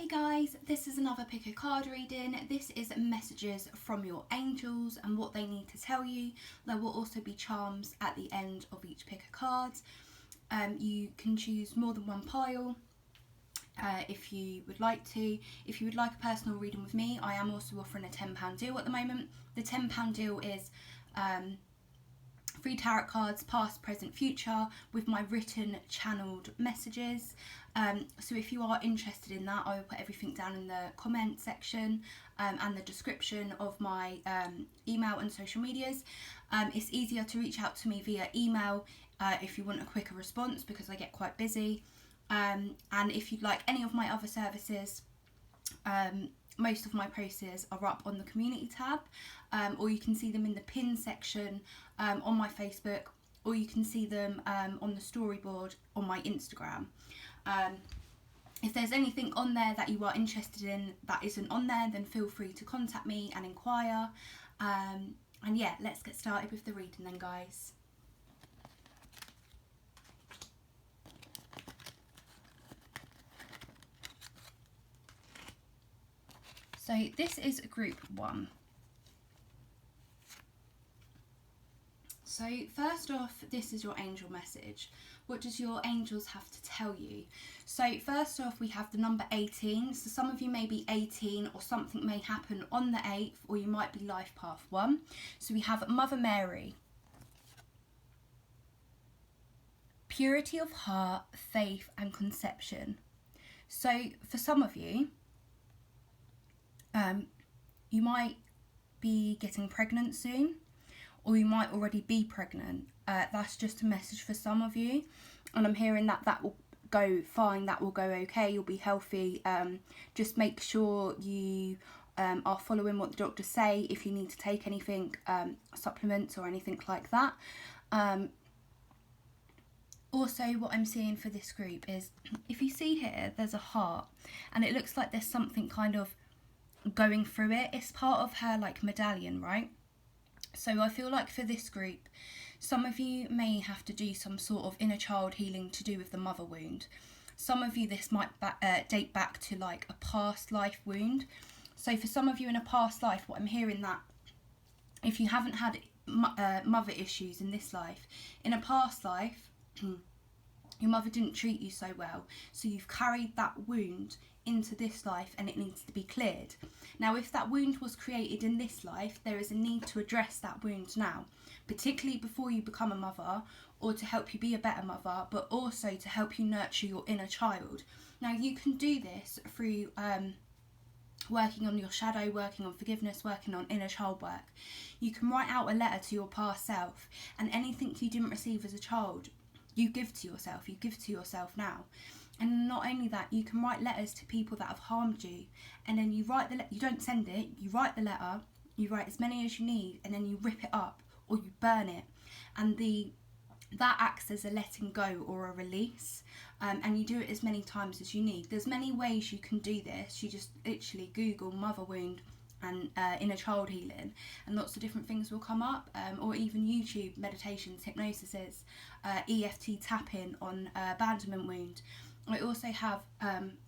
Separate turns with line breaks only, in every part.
Hey guys, this is another pick a card reading. This is messages from your angels and what they need to tell you. There will also be charms at the end of each pick a card. You can choose more than one pile if you would like to. If you would like a personal reading with me, I am also offering a £10 deal at the moment. The £10 deal is free tarot cards, past, present, future, with my written channeled messages. So if you are interested in that, I will put everything down in the comment section and the description of my email and social medias. It's easier to reach out to me via email if you want a quicker response, because I get quite busy. And if you'd like any of my other services, most of my posts are up on the community tab, or you can see them in the pin section on my Facebook, or you can see them on the storyboard on my Instagram. If there's anything on there that you are interested in that isn't on there, then feel free to contact me and inquire. And yeah, let's get started with the reading then, guys. So this is group 1. So first off, this is your angel message. What does your angels have to tell you? So first off, we have the number 18. So some of you may be 18, or something may happen on the 8th, or you might be life path 1. So we have Mother Mary. Purity of heart, faith and conception. So for some of you, you might be getting pregnant soon, or you might already be pregnant. That's just a message for some of you, and I'm hearing that will go fine, that will go okay, you'll be healthy. Just make sure you are following what the doctors say if you need to take anything, supplements or anything like that. Also, what I'm seeing for this group is, if you see here, there's a heart, and it looks like there's something kind of going through it. It's part of her like medallion, right? So I feel like for this group, some of you may have to do some sort of inner child healing to do with the mother wound. Some of you, this might date back to like a past life wound. So for some of you in a past life, what I'm hearing, that if you haven't had mother issues in this life, in a past life, your mother didn't treat you so well, so you've carried that wound into this life and it needs to be cleared. Now, if that wound was created in this life, there is a need to address that wound now, particularly before you become a mother, or to help you be a better mother, but also to help you nurture your inner child. Now, you can do this through working on your shadow, working on forgiveness, working on inner child work. You can write out a letter to your past self, and anything you didn't receive as a child, you give to yourself now. And not only that, you can write letters to people that have harmed you, and then you write the you don't send it, you write the letter, you write as many as you need, and then you rip it up or you burn it, and that acts as a letting go or a release, and you do it as many times as you need. There's many ways you can do this. You just literally Google mother wound and inner child healing, and lots of different things will come up, or even YouTube meditations, hypnosises, EFT tapping on abandonment wound. I also have on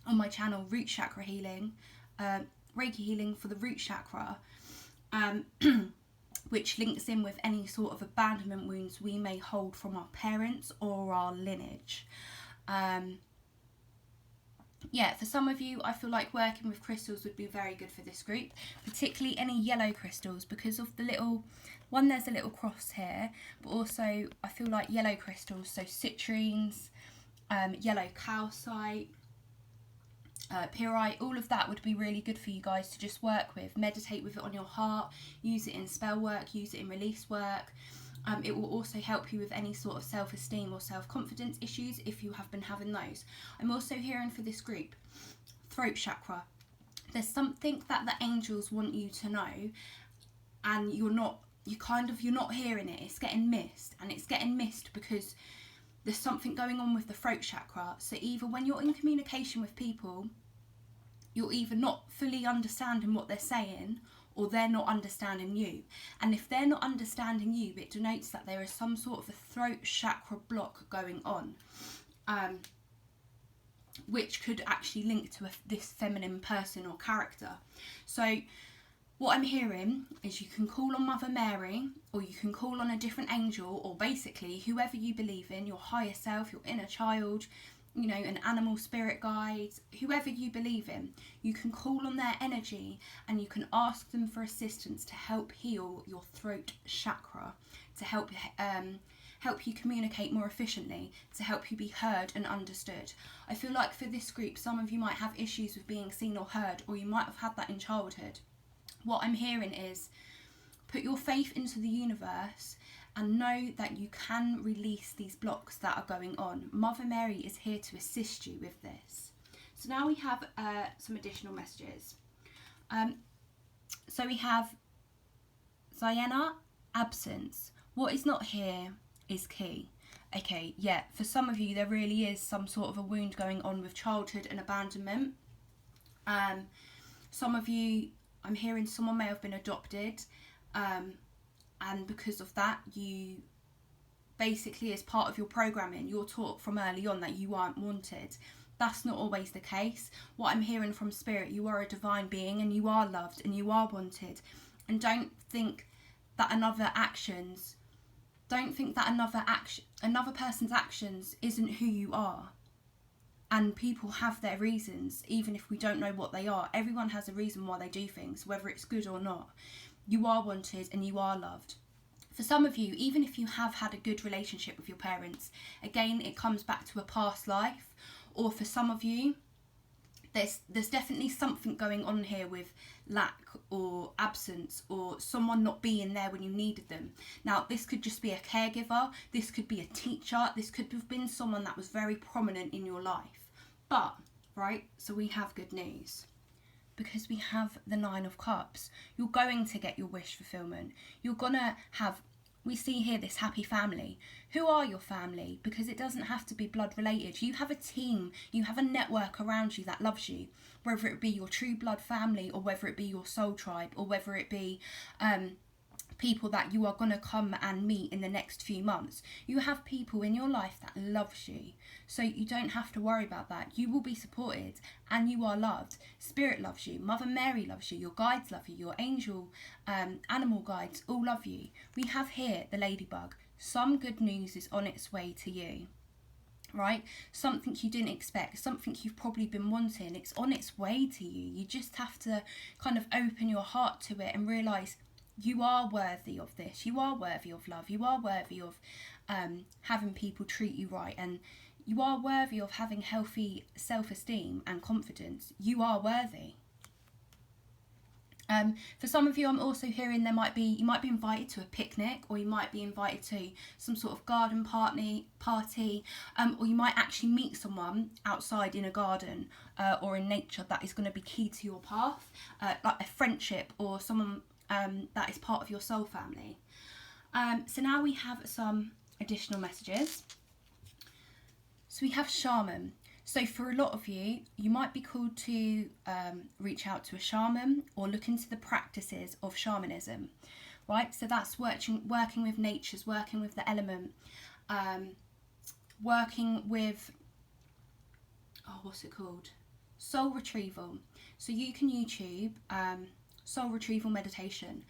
my channel root chakra healing, Reiki healing for the root chakra, which links in with any sort of abandonment wounds we may hold from our parents or our lineage. Yeah, for some of you, I feel like working with crystals would be very good for this group, particularly any yellow crystals, because of the little one, there's a little cross here, but also I feel like yellow crystals, so citrines, yellow calcite, pyrite, all of that would be really good for you guys to just work with. Meditate with it on your heart, use it in spell work, use it in release work. It will also help you with any sort of self-esteem or self-confidence issues if you have been having those. I'm also hearing for this group, throat chakra. There's something that the angels want you to know, and you're not hearing it. It's getting missed, and it's getting missed because there's something going on with the throat chakra. So either when you're in communication with people, you're either not fully understanding what they're saying, or they're not understanding you. And if they're not understanding you, it denotes that there is some sort of a throat chakra block going on. which could actually link to this feminine person or character. So what I'm hearing is you can call on Mother Mary, or you can call on a different angel, or basically whoever you believe in, your higher self, your inner child, you know, an animal spirit guide, whoever you believe in. You can call on their energy and you can ask them for assistance to help heal your throat chakra, to help you communicate more efficiently, to help you be heard and understood. I feel like for this group, some of you might have issues with being seen or heard, or you might have had that in childhood. What I'm hearing is put your faith into the universe and know that you can release these blocks that are going on. Mother Mary is here to assist you with this. So now we have some additional messages. So we have Ziana, absence. What is not here is key. Okay, yeah, for some of you there really is some sort of a wound going on with childhood and abandonment. Some of you, I'm hearing someone may have been adopted, and because of that, you basically, as part of your programming, you're taught from early on that you aren't wanted. That's not always the case. What I'm hearing from Spirit, you are a divine being and you are loved and you are wanted. And don't think that another person's actions isn't who you are. And people have their reasons, even if we don't know what they are. Everyone has a reason why they do things, whether it's good or not. You are wanted and you are loved. For some of you, even if you have had a good relationship with your parents, again, it comes back to a past life. Or for some of you, there's definitely something going on here with lack or absence, or someone not being there when you needed them. Now, this could just be a caregiver, this could be a teacher, this could have been someone that was very prominent in your life. But, right, so we have good news. Because we have the 9 of Cups. You're going to get your wish fulfillment. You're going to have, we see here this happy family. Who are your family? Because it doesn't have to be blood related. You have a team, you have a network around you that loves you. Whether it be your true blood family, or whether it be your soul tribe, or whether it be people that you are going to come and meet in the next few months. You have people in your life that loves you. So you don't have to worry about that. You will be supported and you are loved. Spirit loves you. Mother Mary loves you. Your guides love you. Your angel, animal guides all love you. We have here the ladybug. Some good news is on its way to you. Right? Something you didn't expect. Something you've probably been wanting. It's on its way to you. You just have to kind of open your heart to it and realise you are worthy of this. You are worthy of love. You are worthy of having people treat you right. And you are worthy of having healthy self-esteem and confidence. You are worthy. For some of you, I'm also hearing you might be invited to a picnic, or you might be invited to some sort of garden party, or you might actually meet someone outside in a garden or in nature that is going to be key to your path, like a friendship or someone that is part of your soul family. So now we have some additional messages. So we have shaman. So for a lot of you, you might be called to reach out to a shaman or look into the practices of shamanism, right? So that's working with natures, working with the element, working with, what's it called? Soul retrieval. So you can YouTube soul retrieval meditation.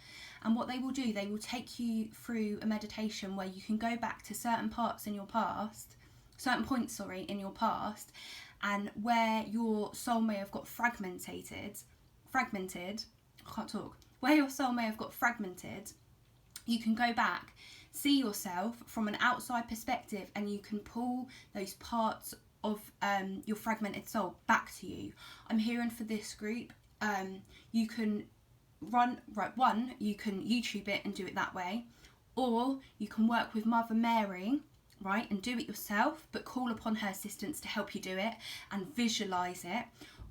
And what they will do, they will take you through a meditation where you can go back to certain points in your past, and where your soul may have got fragmented, where your soul may have got fragmented, you can go back, see yourself from an outside perspective, and you can pull those parts of your fragmented soul back to you. I'm hearing for this group, you can you can YouTube it and do it that way, or you can work with Mother Mary, right, and do it yourself, but call upon her assistance to help you do it and visualize it.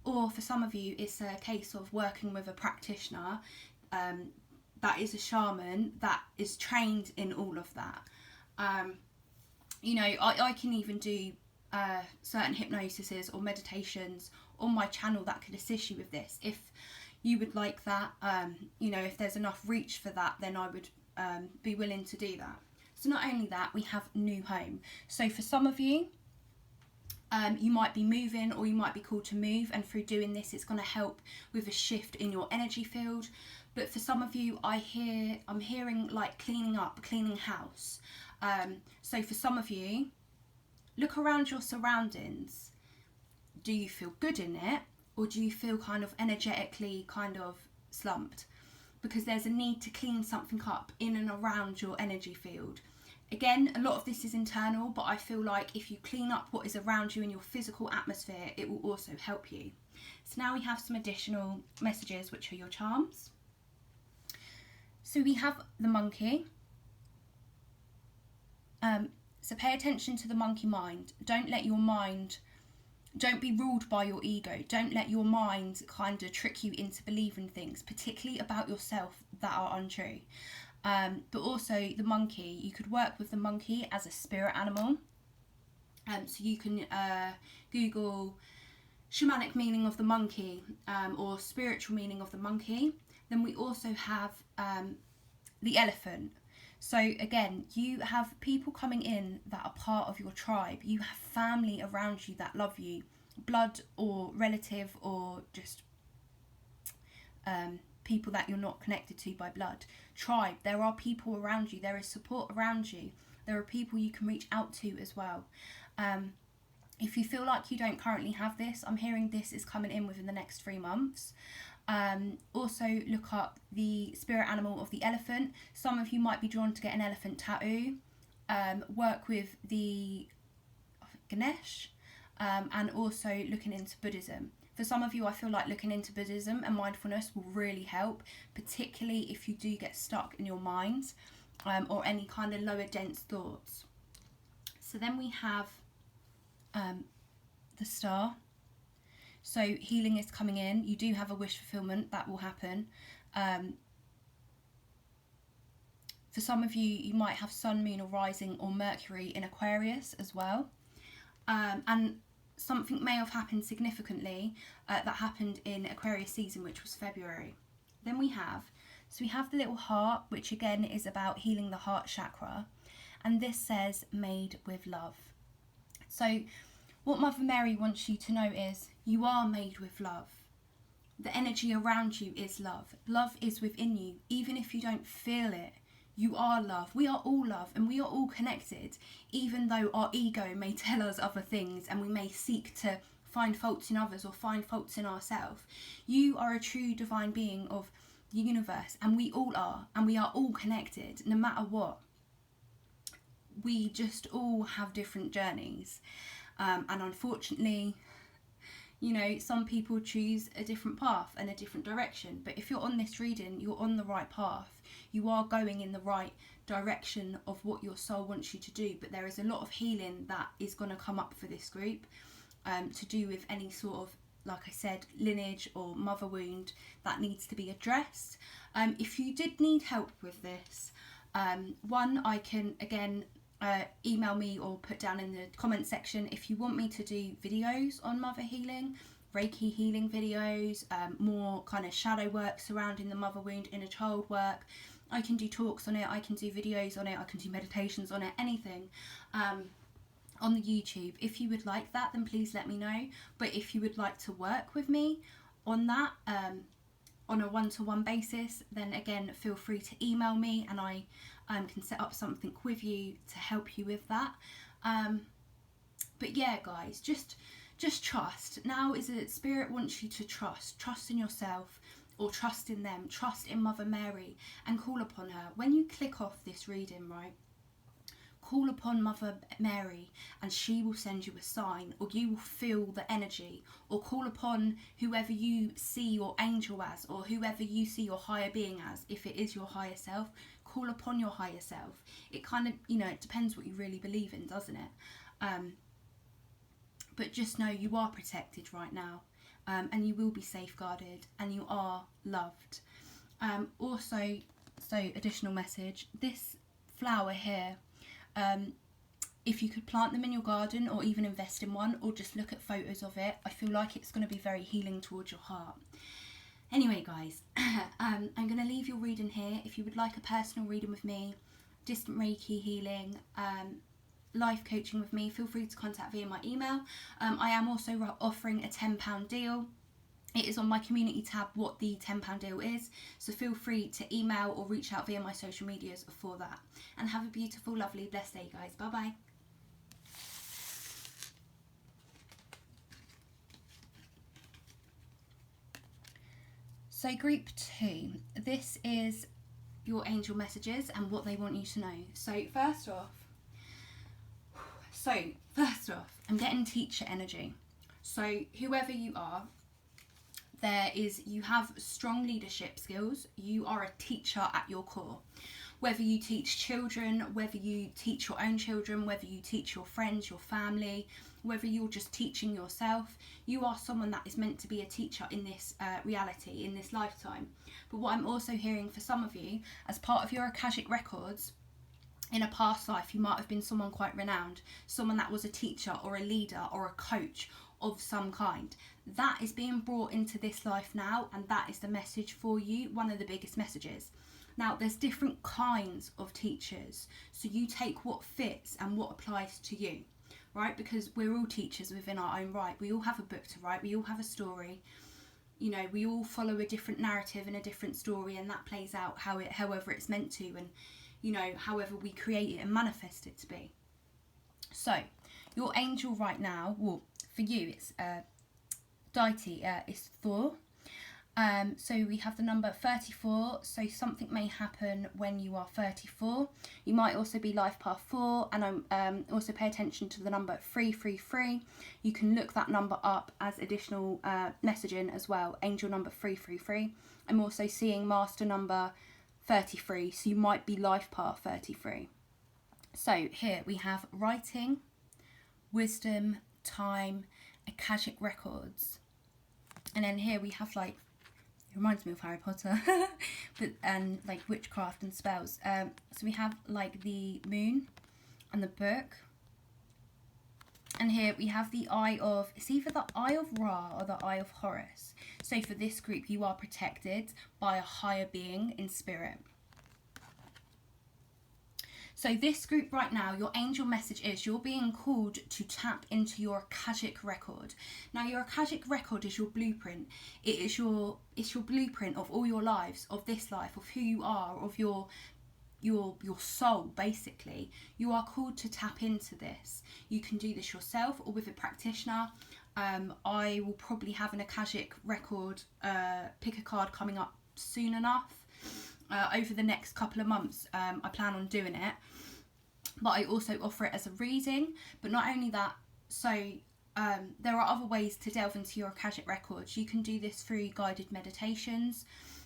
Or for some of you, it's a case of working with a practitioner that is a shaman that is trained in all of that. I can even do certain hypnosises or meditations on my channel that could assist you with this. If you would like that, if there's enough reach for that, then I would be willing to do that. So not only that, we have new home. So for some of you, You might be moving, or you might be called to move, and through doing this it's going to help with a shift in your energy field. But for some of you, I'm hearing like cleaning up, cleaning house. So for some of you, look around your surroundings. Do you feel good in it, or do you feel kind of energetically kind of slumped? Because there's a need to clean something up in and around your energy field. Again, a lot of this is internal, but I feel like if you clean up what is around you in your physical atmosphere, it will also help you. So now we have some additional messages, which are your charms. So we have the monkey. So pay attention to the monkey mind. Don't be ruled by your ego. Don't let your mind kind of trick you into believing things, particularly about yourself, that are untrue. But also the monkey, you could work with the monkey as a spirit animal. So you can Google shamanic meaning of the monkey, or spiritual meaning of the monkey. Then we also have the elephant. So again, you have people coming in that are part of your tribe. You have family around you that love you, blood or relative, or just people that you're not connected to by blood. Tribe, there are people around you, there is support around you, there are people you can reach out to as well. If you feel like you don't currently have this, I'm hearing this is coming in within the next 3 months. Also look up the spirit animal of the elephant. Some of you might be drawn to get an elephant tattoo. Work with the Ganesh, and also looking into Buddhism. For some of you, I feel like looking into Buddhism and mindfulness will really help, particularly if you do get stuck in your mind, or any kind of lower dense thoughts. So then we have the star. So healing is coming in. You do have a wish fulfillment that will happen. For some of you, you might have sun, moon or rising or Mercury in Aquarius as well. And something may have happened significantly that happened in Aquarius season, which was February. Then we have the little heart, which again is about healing the heart chakra. And this says made with love. So what Mother Mary wants you to know is you are made with love. The energy around you is love. Love is within you. Even if you don't feel it, you are love. We are all love, and we are all connected, even though our ego may tell us other things and we may seek to find faults in others or find faults in ourselves. You are a true divine being of the universe, and we all are, and we are all connected no matter what. We just all have different journeys. And unfortunately, you know, some people choose a different path and a different direction. But if you're on this reading, you're on the right path. You are going in the right direction of what your soul wants you to do. But there is a lot of healing that is going to come up for this group, to do with any sort of, like I said, lineage or mother wound that needs to be addressed. If you did need help with this, one, I can, again, email me or put down in the comment section if you want me to do videos on mother healing, Reiki healing videos, more kind of shadow work surrounding the mother wound, inner child work. I can do talks on it, I can do videos on it, I can do meditations on it, anything on the YouTube. If you would like that, then please let me know. But if you would like to work with me on that, on a one-to-one basis, then again, feel free to email me and I can set up something with you to help you with that. But yeah, guys, just trust. Now is that Spirit wants you to trust in yourself, or trust in them, trust in Mother Mary, and call upon her. When you click off this reading, right, call upon Mother Mary and she will send you a sign, or you will feel the energy, or call upon whoever you see your angel as, or whoever you see your higher being as. If it is your higher self, call upon your higher self. It kind of, you know, it depends what you really believe in, doesn't it? But just know you are protected right now, and you will be safeguarded, and you are loved. Also, so additional message, this flower here, if you could plant them in your garden or even invest in one, or just look at photos of it, I feel like it's going to be very healing towards your heart. Anyway, guys, I'm going to leave your reading here. If you would like a personal reading with me, distant Reiki healing, life coaching with me, feel free to contact via my email. I am also offering a £10 deal. It is on my community tab what the £10 deal is, so feel free to email or reach out via my social medias for that. And have a beautiful, lovely, blessed day, guys. Bye bye. So group 2, this is your angel messages and what they want you to know. So first off, I'm getting teacher energy. So whoever you are, you have strong leadership skills. You are a teacher at your core. Whether you teach children, whether you teach your own children, whether you teach your friends, your family, whether you're just teaching yourself, you are someone that is meant to be a teacher in this reality, in this lifetime. But what I'm also hearing for some of you, as part of your Akashic records, in a past life, you might have been someone quite renowned, someone that was a teacher or a leader or a coach of some kind. That is being brought into this life now, and that is the message for you, one of the biggest messages. Now, there's different kinds of teachers, so you take what fits and what applies to you, right? Because we're all teachers within our own right. We all have a book to write, we all have a story. You know, we all follow a different narrative and a different story, and that plays out however it's meant to, and you know, however we create it and manifest it to be. So, your angel right now, well, for you, it's deity, it's Thor. So we have the number 34, so something may happen when you are 34. You might also be life path 4, and also pay attention to the number 333. You can look that number up as additional messaging as well, angel number 333. I'm also seeing master number 33, so you might be life path 33. So here we have writing, wisdom, time, Akashic records, and then here we have like, it reminds me of Harry Potter, but like witchcraft and spells. So we have like the moon and the book, and here we have the eye of, it's either the eye of Ra or the eye of Horus. So for this group, you are protected by a higher being in spirit. So this group right now, your angel message is you're being called to tap into your Akashic record. Now your Akashic record is your blueprint. It's your blueprint of all your lives, of this life, of who you are, of your soul, basically. You are called to tap into this. You can do this yourself or with a practitioner. I will probably have an Akashic record pick a card coming up soon enough. Over the next couple of months, I plan on doing it, but I also offer it as a reading. But not only that, so there are other ways to delve into your Akashic records. You can do this through guided meditations,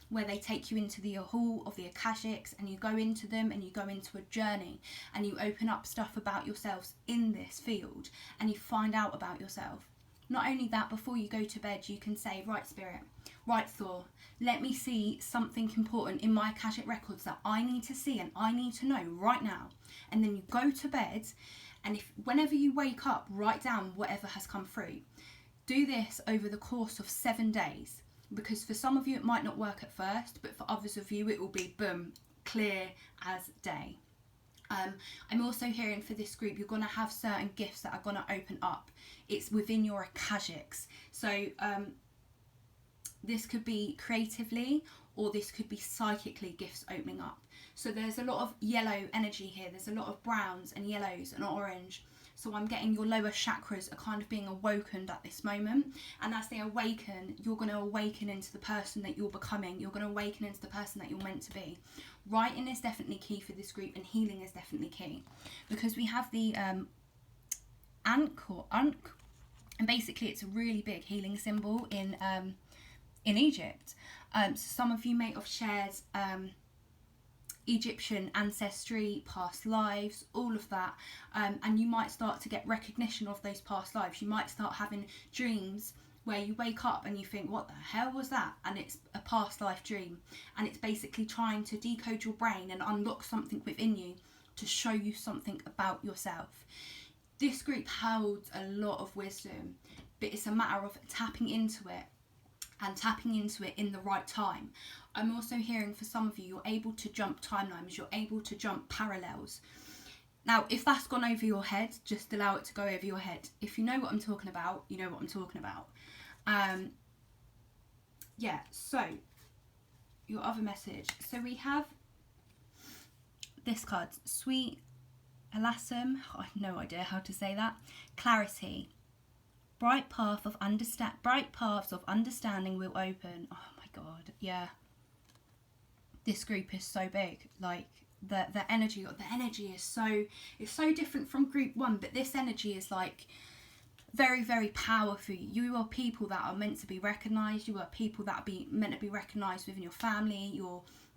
where they take you into the hall of the Akashics, and you go into them, and you go into a journey, and you open up stuff about yourselves in this field, and you find out about yourself. Not only that, before you go to bed, you can say, right Spirit, right Thor, let me see something important in my Akashic records that I need to see and I need to know right now. And then you go to bed, and whenever you wake up, write down whatever has come through. Do this over the course of 7 days, because for some of you it might not work at first, but for others of you it will be boom, clear as day. I'm also hearing for this group, you're going to have certain gifts that are going to open up. It's within your Akashics. So this could be creatively, or this could be psychically gifts opening up. So there's a lot of yellow energy here. There's a lot of browns and yellows and orange. So I'm getting your lower chakras are kind of being awakened at this moment. And as they awaken, you're going to awaken into the person that you're becoming. You're going to awaken into the person that you're meant to be. Writing is definitely key for this group, and healing is definitely key. Because we have the Ankh, and basically it's a really big healing symbol in Egypt. So some of you may have shared Egyptian ancestry, past lives, all of that, and you might start to get recognition of those past lives. You might start having dreams where you wake up and you think, what the hell was that? And it's a past life dream, and it's basically trying to decode your brain and unlock something within you to show you something about yourself. This group holds a lot of wisdom, but it's a matter of tapping into it, and tapping into it in the right time. I'm also hearing for some of you, you're able to jump timelines, you're able to jump parallels. Now, if that's gone over your head, just allow it to go over your head. If you know what I'm talking about, you know what I'm talking about. Yeah, so your other message. So we have this card, Sweet Elasum. I have no idea how to say that. Clarity. Bright paths of understanding will open. Oh my god, yeah. This group is so big. Like the energy is so different from group 1, but this energy is like very, very powerful. You are people that are meant to be recognised. You are people that are meant to be recognised within your family,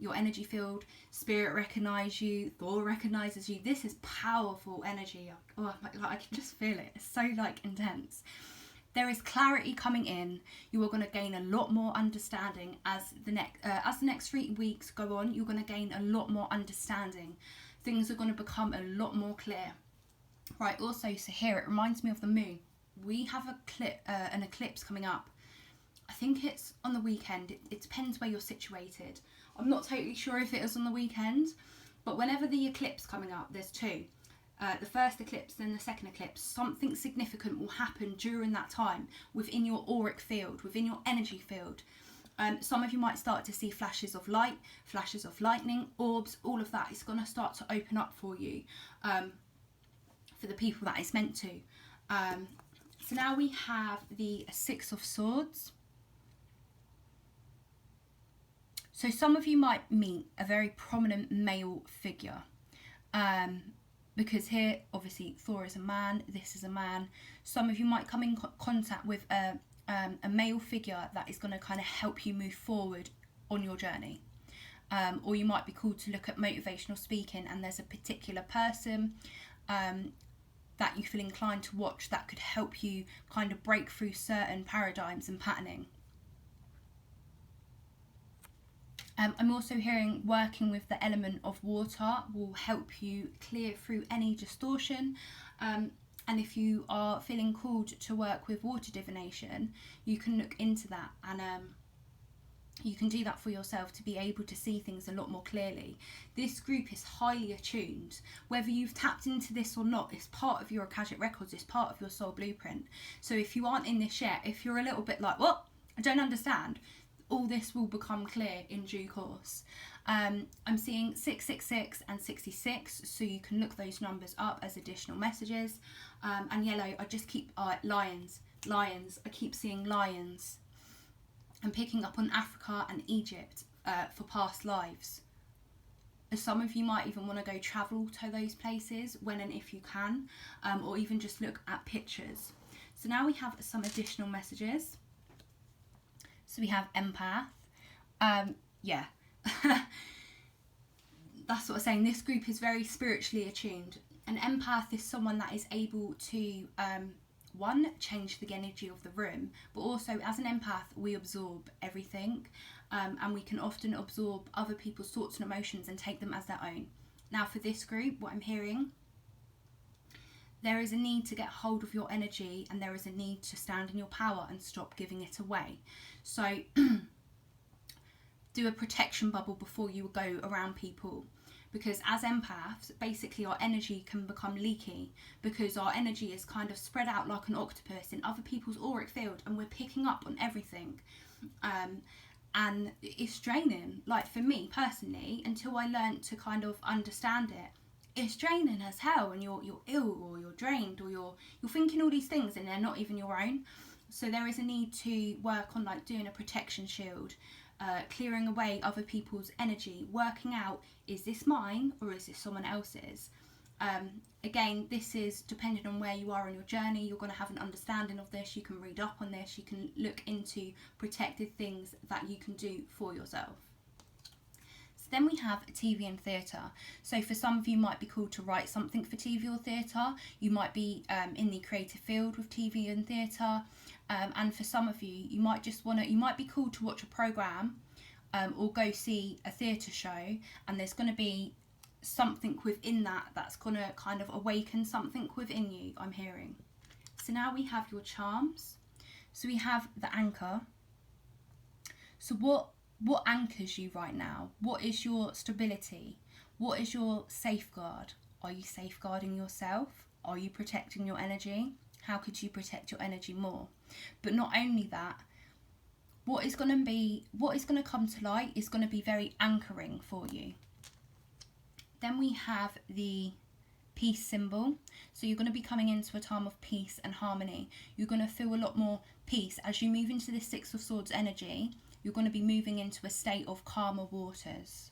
your energy field. Spirit recognise you. Thor recognises you. This is powerful energy. Oh, I can just feel it. It's so like intense. There is clarity coming in. You are going to gain a lot more understanding as the next 3 weeks go on. You're going to gain a lot more understanding. Things are going to become a lot more clear. Right. Also, so here it reminds me of the moon. We have an eclipse coming up. I think it's on the weekend. It depends where you're situated. I'm not totally sure if it is on the weekend, but whenever the eclipse coming up, there's 2. The first eclipse, then the second eclipse. Something significant will happen during that time within your auric field, within your energy field. Some of you might start to see flashes of light, flashes of lightning, orbs, all of that is going to start to open up for you, for the people that it's meant to. So now we have the 6 of Swords. So some of you might meet a very prominent male figure. Because here, obviously, Thor is a man, this is a man. Some of you might come in contact with a male figure that is going to kind of help you move forward on your journey. Or you might be called to look at motivational speaking, and there's a particular person that you feel inclined to watch that could help you kind of break through certain paradigms and patterning. I'm also hearing working with the element of water will help you clear through any distortion. And if you are feeling called to work with water divination, you can look into that, and you can do that for yourself to be able to see things a lot more clearly. This group is highly attuned. Whether you've tapped into this or not, it's part of your Akashic records, it's part of your soul blueprint. So if you aren't in this yet, if you're a little bit like, what? I don't understand, all this will become clear in due course. I'm seeing 666 and 66, so you can look those numbers up as additional messages. And yellow, I just keep lions. I keep seeing lions. I'm picking up on Africa and Egypt for past lives. Some of you might even want to go travel to those places when and if you can, or even just look at pictures. So now we have some additional messages. So we have empath. Yeah. That's what I'm saying. This group is very spiritually attuned. An empath is someone that is able to, one, change the energy of the room, but also as an empath, we absorb everything, and we can often absorb other people's thoughts and emotions and take them as their own. Now for this group, what I'm hearing, there is a need to get hold of your energy, and there is a need to stand in your power and stop giving it away. So do a protection bubble before you go around people, because as empaths, basically our energy can become leaky because our energy is kind of spread out like an octopus in other people's auric field, and we're picking up on everything. And it's draining. Like for me personally, until I learned to kind of understand it, it's draining as hell, and you're ill, or you're drained, or you're thinking all these things and they're not even your own. So there is a need to work on like doing a protection shield, clearing away other people's energy, working out, is this mine or is this someone else's? Again, this is depending on where you are on your journey. You're going to have an understanding of this. You can read up on this. You can look into protected things that you can do for yourself. Then we have TV and theatre. So for some of you might be called to write something for TV or theatre. You might be in the creative field with TV and theatre. And for some of you, you might be called to watch a programme or go see a theatre show, and there's going to be something within that's going to kind of awaken something within you, I'm hearing. So now we have your charms. So we have the anchor. So what anchors you right now? What is your stability? What is your safeguard? Are you safeguarding yourself? Are you protecting your energy? How could you protect your energy more? But not only that, what is going to come to light is going to be very anchoring for you. Then we have the peace symbol. So you're going to be coming into a time of peace and harmony. You're going to feel a lot more peace as you move into this Six of Swords energy. You're going to be moving into a state of calmer waters.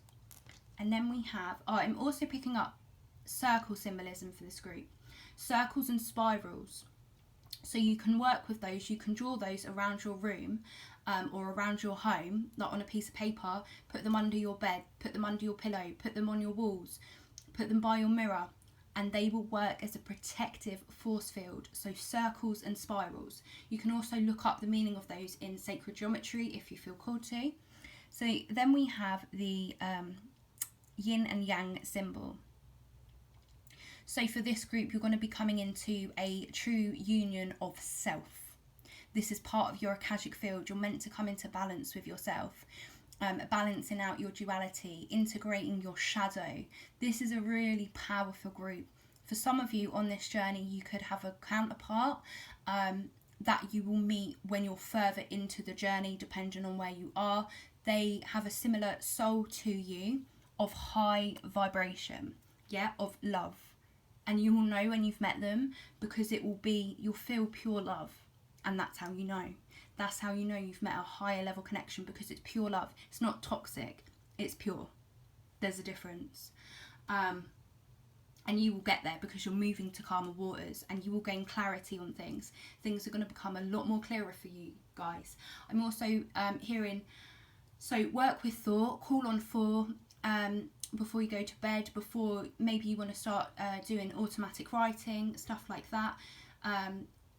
And then we have, I'm also picking up circle symbolism for this group. Circles and spirals. So you can work with those, you can draw those around your room or around your home, like on a piece of paper, put them under your bed, put them under your pillow, put them on your walls, put them by your mirror, and they will work as a protective force field. So circles and spirals. You can also look up the meaning of those in sacred geometry if you feel called to. So then we have the yin and yang symbol. So for this group, you're going to be coming into a true union of self. This is part of your Akashic field. You're meant to come into balance with yourself, balancing out your duality, integrating your shadow. This is a really powerful group. For some of you on this journey, you could have a counterpart that you will meet when you're further into the journey, depending on where you are. They have a similar soul to you of high vibration, of love. And you will know when you've met them because you'll feel pure love. And that's how you know. That's how you know you've met a higher level connection, because it's pure love. It's not toxic, it's pure. There's a difference. And you will get there because you're moving to calmer waters, and you will gain clarity on things. Things are going to become a lot more clearer for you guys. I'm also hearing, so work with thought, call on for, before you go to bed, before maybe you want to start doing automatic writing, stuff like that.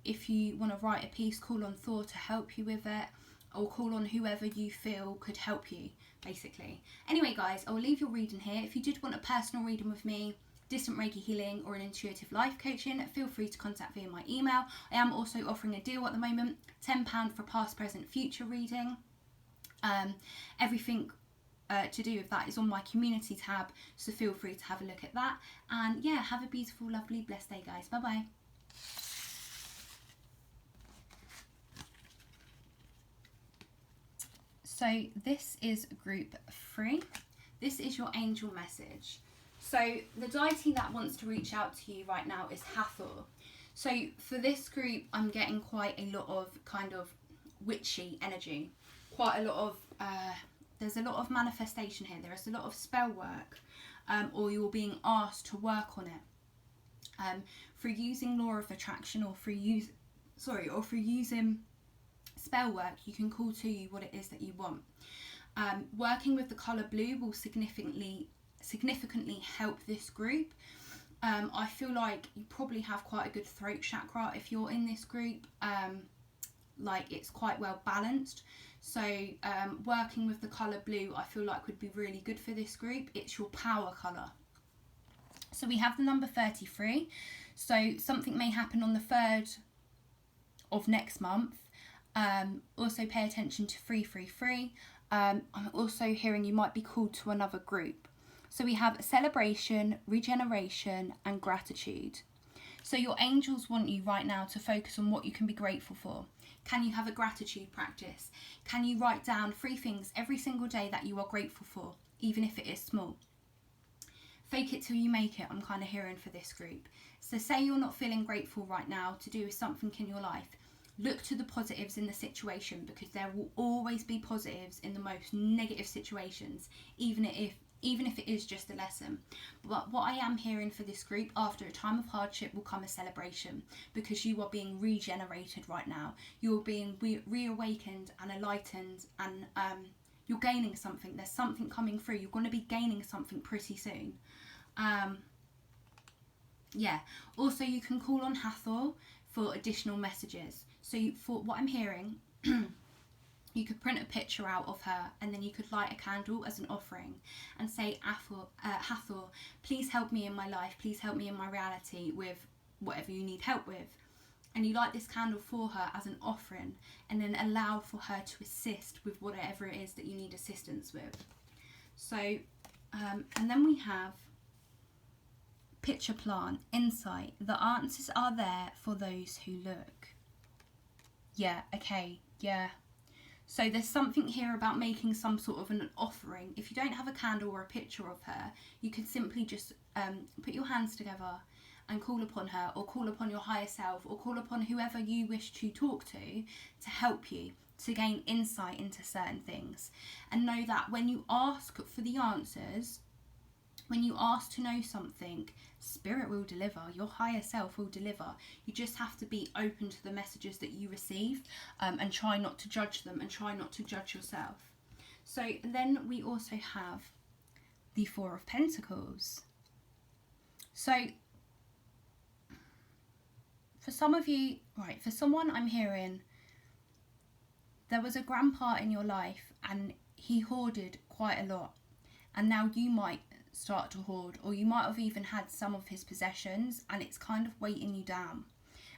If you want to write a piece, call on Thor to help you with it, or call on whoever you feel could help you, basically. Anyway, guys, I'll leave your reading here. If you did want a personal reading with me, distant Reiki healing, or an intuitive life coaching, feel free to contact via my email. I am also offering a deal at the moment, £10 for past, present, future reading. Everything to do with that is on my community tab, so feel free to have a look at that. And yeah, have a beautiful, lovely, blessed day, guys. Bye bye. So this is group 3. This is your angel message. So the deity that wants to reach out to you right now is Hathor. So for this group, I'm getting quite a lot of kind of witchy energy. Quite a lot of, there's a lot of manifestation here. There is a lot of spell work, or you're being asked to work on it. For using law of attraction, or for using spell work, you can call to you what it is that you want. Working with the colour blue will significantly help this group. I feel like you probably have quite a good throat chakra if you're in this group. Like it's quite well balanced. So working with the colour blue, I feel like would be really good for this group. It's your power colour. So we have the number 33. So something may happen on the 3rd of next month. Also pay attention to 333. I'm also hearing you might be called to another group. So we have celebration, regeneration, and gratitude. So your angels want you right now to focus on what you can be grateful for. Can you have a gratitude practice? Can you write down 3 things every single day that you are grateful for, even if it is small? Fake it till you make it, I'm kind of hearing for this group. So say you're not feeling grateful right now to do with something in your life. Look to the positives in the situation, because there will always be positives in the most negative situations, even if it is just a lesson. But what I am hearing for this group, after a time of hardship will come a celebration, because you are being regenerated right now. You're being reawakened and enlightened, and you're gaining something. There's something coming through. You're going to be gaining something pretty soon. Also you can call on Hathor for additional messages. So for what I'm hearing, you could print a picture out of her, and then you could light a candle as an offering and say, Hathor, please help me in my life, please help me in my reality with whatever you need help with. And you light this candle for her as an offering, and then allow for her to assist with whatever it is that you need assistance with. So, and then we have Picture plant, insight. The answers are there for those who look. Yeah, okay, yeah. So there's something here about making some sort of an offering. If you don't have a candle or a picture of her, you can simply just put your hands together and call upon her, or call upon your higher self, or call upon whoever you wish to talk to help you to gain insight into certain things. And know that when you ask for the answers, when you ask to know something, Spirit will deliver, your higher self will deliver. You just have to be open to the messages that you receive, and try not to judge them, and try not to judge yourself. So then we also have the Four of Pentacles. So for some of you, right, for someone I'm hearing, there was a grandpa in your life and he hoarded quite a lot, and now you might start to hoard, or you might have even had some of his possessions and it's kind of weighting you down.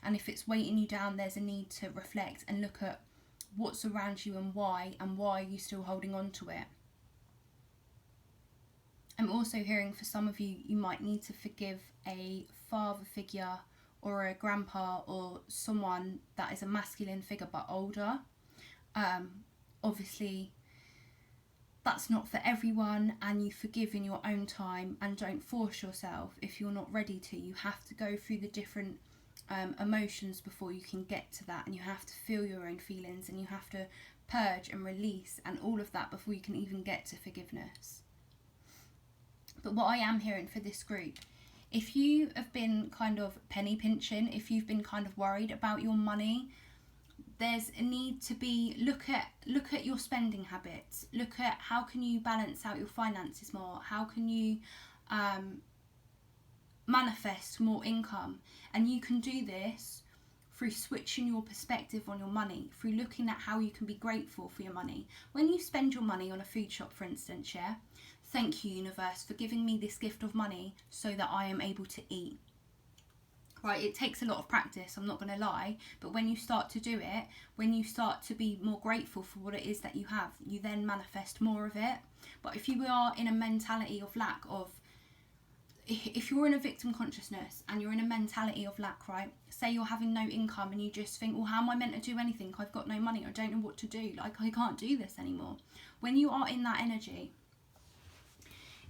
And if it's weighting you down, there's a need to reflect and look at what's around you and why are you still holding on to it. I'm also hearing for some of you, you might need to forgive a father figure or a grandpa or someone that is a masculine figure but older. Obviously that's not for everyone, and you forgive in your own time, and don't force yourself if you're not ready to. You have to go through the different emotions before you can get to that, and you have to feel your own feelings, and you have to purge and release and all of that before you can even get to forgiveness. But what I am hearing for this group, if you have been kind of penny pinching, if you've been kind of worried about your money, there's a need to be look at your spending habits. Look at how can you balance out your finances more. How can you manifest more income? And you can do this through switching your perspective on your money, through looking at how you can be grateful for your money. When you spend your money on a food shop, for instance, yeah, thank you, universe, for giving me this gift of money so that I am able to eat. Right, it takes a lot of practice, I'm not going to lie, but when you start to do it, when you start to be more grateful for what it is that you have, you then manifest more of it. But if you are in a mentality of lack of, if you're in a victim consciousness and you're in a mentality of lack, right, say you're having no income and you just think, well, how am I meant to do anything? I've got no money, I don't know what to do, like I can't do this anymore. When you are in that energy,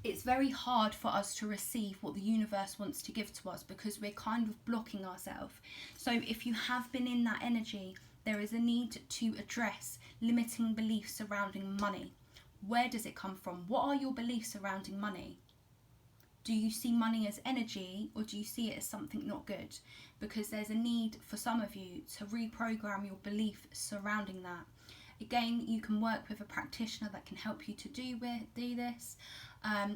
it's very hard for us to receive what the universe wants to give to us because we're kind of blocking ourselves. So if you have been in that energy, there is a need to address limiting beliefs surrounding money. Where does it come from? What are your beliefs surrounding money? Do you see money as energy, or do you see it as something not good? Because there's a need for some of you to reprogram your belief surrounding that. Again, you can work with a practitioner that can help you to do this.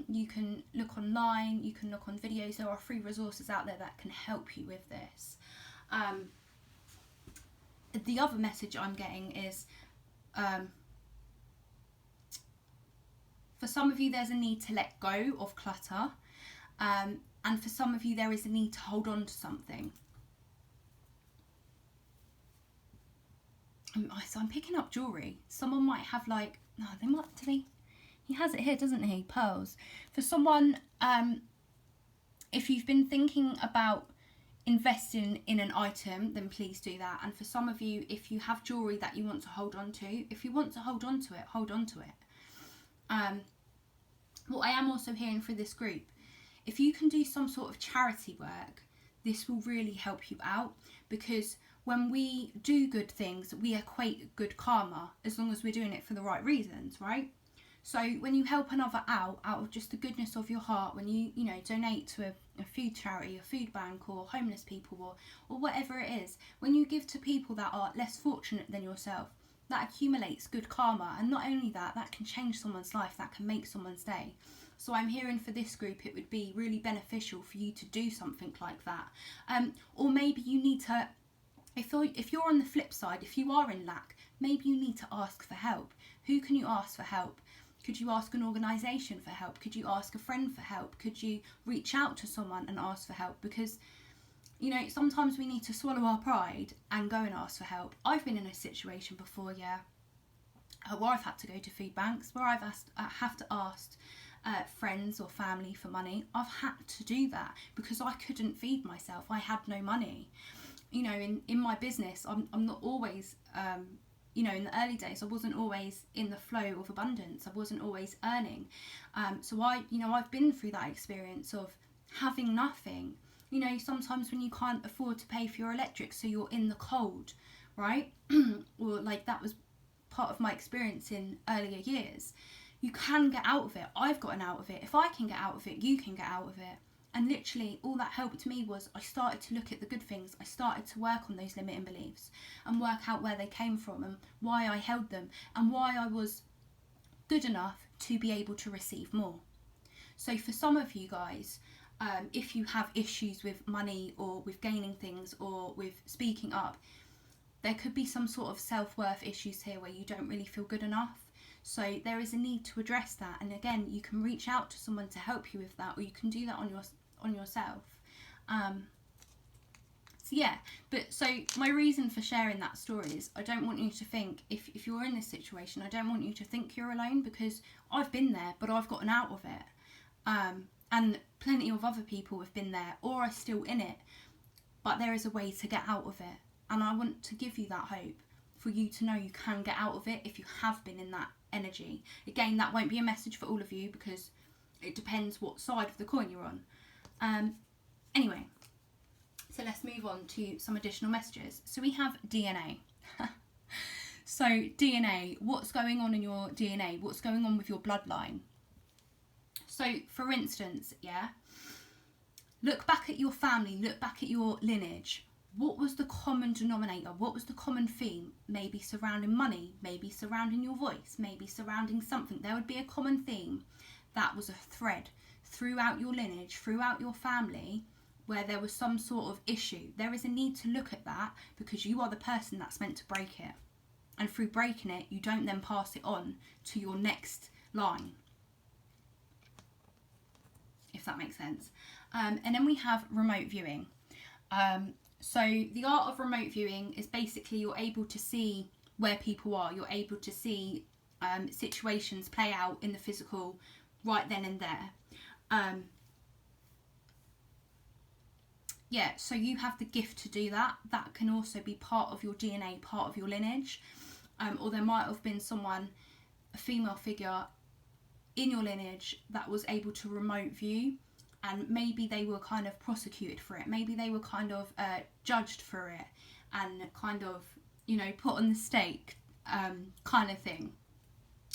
You can look online, you can look on videos. There are free resources out there that can help you with this. The other message I'm getting is, for some of you there's a need to let go of clutter, and for some of you there is a need to hold on to something. So I'm picking up jewellery. Someone might have like, no, they might, he has it here, doesn't he? Pearls. For someone, if you've been thinking about investing in an item, then please do that. And for some of you, if you have jewellery that you want to hold on to, if you want to hold on to it, hold on to it. What I am also hearing for this group, if you can do some sort of charity work, this will really help you out, because when we do good things, we equate good karma as long as we're doing it for the right reasons, right? So when you help another out of just the goodness of your heart, when you donate to a food charity, a food bank, or homeless people, or whatever it is, when you give to people that are less fortunate than yourself, that accumulates good karma. And not only that, that can change someone's life, that can make someone's day. So I'm hearing for this group, it would be really beneficial for you to do something like that. Or maybe you need to, if you're on the flip side, if you are in lack, maybe you need to ask for help. Who can you ask for help? Could you ask an organisation for help? Could you ask a friend for help? Could you reach out to someone and ask for help? Because, sometimes we need to swallow our pride and go and ask for help. I've been in a situation before, where I've had to go to food banks, where I've have to ask friends or family for money. I've had to do that because I couldn't feed myself. I had no money. You know, in my business, I'm not always, you know, in the early days, I wasn't always in the flow of abundance. I wasn't always earning. So I've been through that experience of having nothing. You know, sometimes when you can't afford to pay for your electric, so you're in the cold, right? Or like that was part of my experience in earlier years. You can get out of it. I've gotten out of it. If I can get out of it, you can get out of it. And literally all that helped me was I started to look at the good things. I started to work on those limiting beliefs and work out where they came from and why I held them and why I was good enough to be able to receive more. So for some of you guys, if you have issues with money or with gaining things or with speaking up, there could be some sort of self-worth issues here where you don't really feel good enough. So there is a need to address that. And again, you can reach out to someone to help you with that, or you can do that on yourself. So yeah, so my reason for sharing that story is I don't want you to think, if you're in this situation, I don't want you to think you're alone, because I've been there, but I've gotten out of it. And plenty of other people have been there or are still in it, but there is a way to get out of it. And I want to give you that hope for you to know you can get out of it if you have been in that energy. Again, that won't be a message for all of you because it depends what side of the coin you're on. Anyway, so let's move on to some additional messages. So we have DNA. So DNA, what's going on in your DNA? What's going on with your bloodline? So for instance, yeah, look back at your family, look back at your lineage. What was the common denominator? What was the common theme? Maybe surrounding money, maybe surrounding your voice, maybe surrounding something. There would be a common theme that was a thread throughout your lineage, throughout your family, where there was some sort of issue. There is a need to look at that because you are the person that's meant to break it. And through breaking it, you don't then pass it on to your next line, if that makes sense. And then we have remote viewing. So the art of remote viewing is basically you're able to see where people are. You're able to see situations play out in the physical right then and there. Yeah, so you have the gift to do that. That can also be part of your DNA, part of your lineage. Or there might have been someone, a female figure in your lineage that was able to remote view, and maybe they were kind of prosecuted for it. Maybe they were kind of judged for it and kind of, you know, put on the stake kind of thing.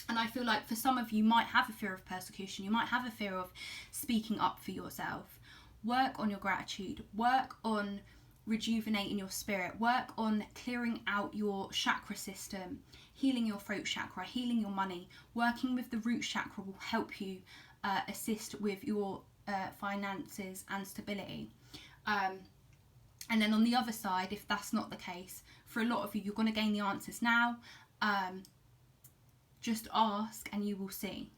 And I feel like for some of you might have a fear of persecution. You might have a fear of speaking up for yourself. Work on your gratitude. Work on rejuvenating your spirit. Work on clearing out your chakra system, healing your throat chakra, healing your money. Working with the root chakra will help you assist with your finances and stability. And then on the other side, if that's not the case, for a lot of you, you're going to gain the answers now. Just ask and you will see.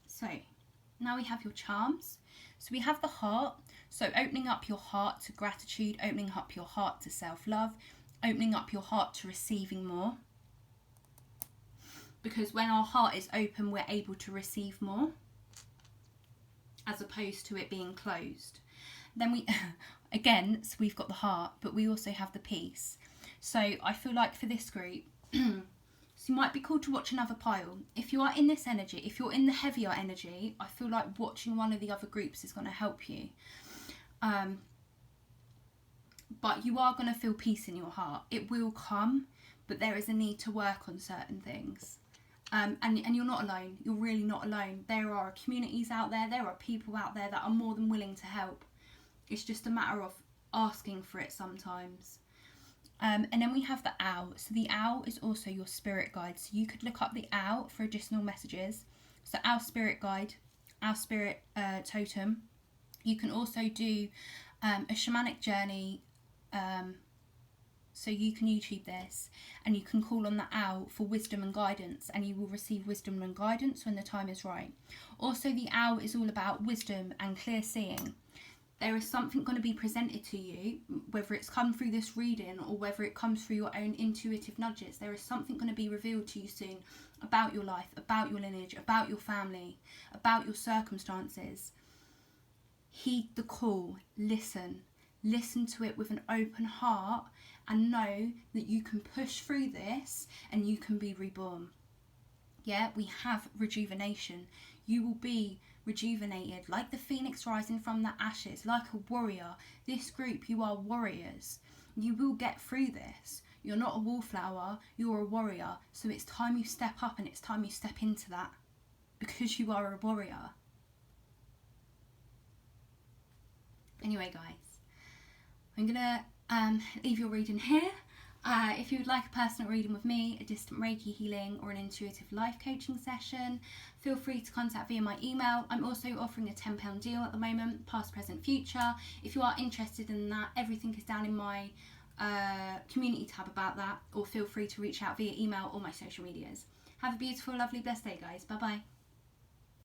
So now we have your charms. So we have the heart. So opening up your heart to gratitude, opening up your heart to self-love, opening up your heart to receiving more. Because when our heart is open, we're able to receive more, as opposed to it being closed. Then we, again, so we've got the heart, but we also have the peace. So I feel like for this group, so you might be called to watch another pile. If you are in this energy, if you're in the heavier energy, I feel like watching one of the other groups is going to help you. But you are going to feel peace in your heart. It will come, but there is a need to work on certain things. And you're not alone. You're really not alone. There are communities out there. There are people out there that are more than willing to help. It's just a matter of asking for it sometimes. And then we have the owl. So the owl is also your spirit guide. So you could look up the owl for additional messages. So our spirit guide, our spirit totem. You can also do a shamanic journey. So you can YouTube this and you can call on the owl for wisdom and guidance, and you will receive wisdom and guidance when the time is right. Also, the owl is all about wisdom and clear seeing. There is something going to be presented to you, whether it's come through this reading or whether it comes through your own intuitive nudges. There is something going to be revealed to you soon about your life, about your lineage, about your family, about your circumstances. Heed the call, listen to it with an open heart, and know that you can push through this and you can be reborn. Yeah, we have rejuvenation. You will be rejuvenated like the phoenix rising from the ashes, like a warrior. This group, you are warriors. You will get through this. You're not a wallflower, you're a warrior. So it's time you step up and it's time you step into that, because you are a warrior. Anyway, guys, I'm gonna leave your reading here. If you would like a personal reading with me, a distant Reiki healing, or an intuitive life coaching session, feel free to contact via my email. I'm also offering a £10 deal at the moment, past, present, future. If you are interested in that, everything is down in my community tab about that, or feel free to reach out via email or my social medias. Have a beautiful, lovely, blessed day, guys. Bye bye.